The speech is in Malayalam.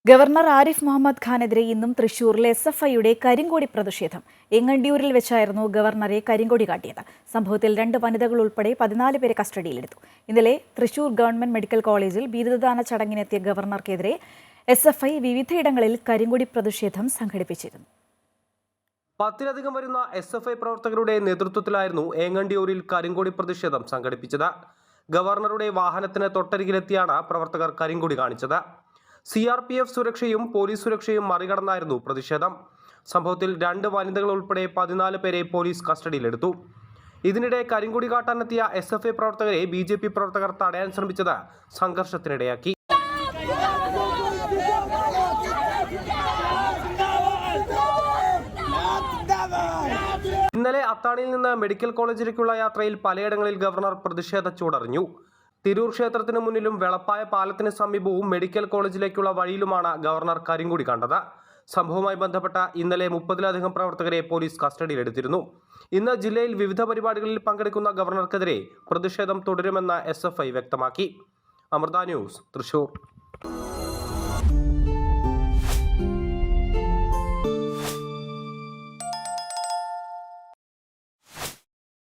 ഗവർണർ ആരിഫ് മുഹമ്മദ് ഖാനെതിരെ ഇന്നും തൃശൂരിലെ SFIയുടെ കരിങ്കൊടി പ്രതിഷേധം. എങ്ങണ്ടിയൂരിൽ വെച്ചായിരുന്നു ഗവർണറെ കരിങ്കൊടി കാട്ടിയത്. സംഭവത്തിൽ 2 വനിതകൾ ഉൾപ്പെടെ 14 പേരെ കസ്റ്റഡിയിലെടുത്തു. ഇന്നലെ തൃശൂർ ഗവൺമെന്റ് മെഡിക്കൽ കോളേജിൽ ബിരുദദാന ചടങ്ങിനെത്തിയ ഗവർണർക്കെതിരെ SFI വിവിധയിടങ്ങളിൽ കരിങ്കൊടി പ്രതിഷേധം സംഘടിപ്പിച്ചിരുന്നു. 10ലധികം വരുന്ന SFI പ്രവർത്തകരുടെ നേതൃത്വത്തിലായിരുന്നു ഏങ്ങണ്ടിയൂരിൽ കരിങ്കൊടി പ്രതിഷേധം സംഘടിപ്പിച്ചത്. ഗവർണറുടെ വാഹനത്തിന് തൊട്ടരികിലെത്തിയാണ് പ്രവർത്തകർ കരിങ്കൊടി കാണിച്ചത്. CRPF സുരക്ഷയും പോലീസ് സുരക്ഷയും മറികടന്നായിരുന്നു പ്രതിഷേധം. സംഭവത്തിൽ 2 വനിതകൾ ഉൾപ്പെടെ 14 പേരെ പോലീസ് കസ്റ്റഡിയിലെടുത്തു. ഇതിനിടെ കരിങ്കൊടി കാട്ടാനെത്തിയ SFI പ്രവർത്തകരെ BJP പ്രവർത്തകർ തടയാൻ ശ്രമിച്ചത് സംഘർഷത്തിനിടയാക്കി. ഇന്നലെ അത്താണിയിൽ നിന്ന് മെഡിക്കൽ കോളേജിലേക്കുള്ള യാത്രയിൽ പലയിടങ്ങളിൽ ഗവർണർ പ്രതിഷേധ ചൂടറിഞ്ഞു. തിരൂർ ക്ഷേത്രത്തിന് മുന്നിലും വെളപ്പായ പാലത്തിന് സമീപവും മെഡിക്കൽ കോളേജിലേക്കുള്ള വഴിയിലുമാണ് ഗവർണർ കരിങ്കൊടി കണ്ടത്. സംഭവവുമായി ബന്ധപ്പെട്ട ഇന്നലെ 30ലധികം പ്രവർത്തകരെ പോലീസ് കസ്റ്റഡിയിലെടുത്തിരുന്നു. ഇന്ന് ജില്ലയിൽ വിവിധ പരിപാടികളിൽ പങ്കെടുക്കുന്ന ഗവർണർക്കെതിരെ പ്രതിഷേധം തുടരുമെന്ന് SFI വ്യക്തമാക്കി. അമൃത ന്യൂസ്, തൃശൂർ.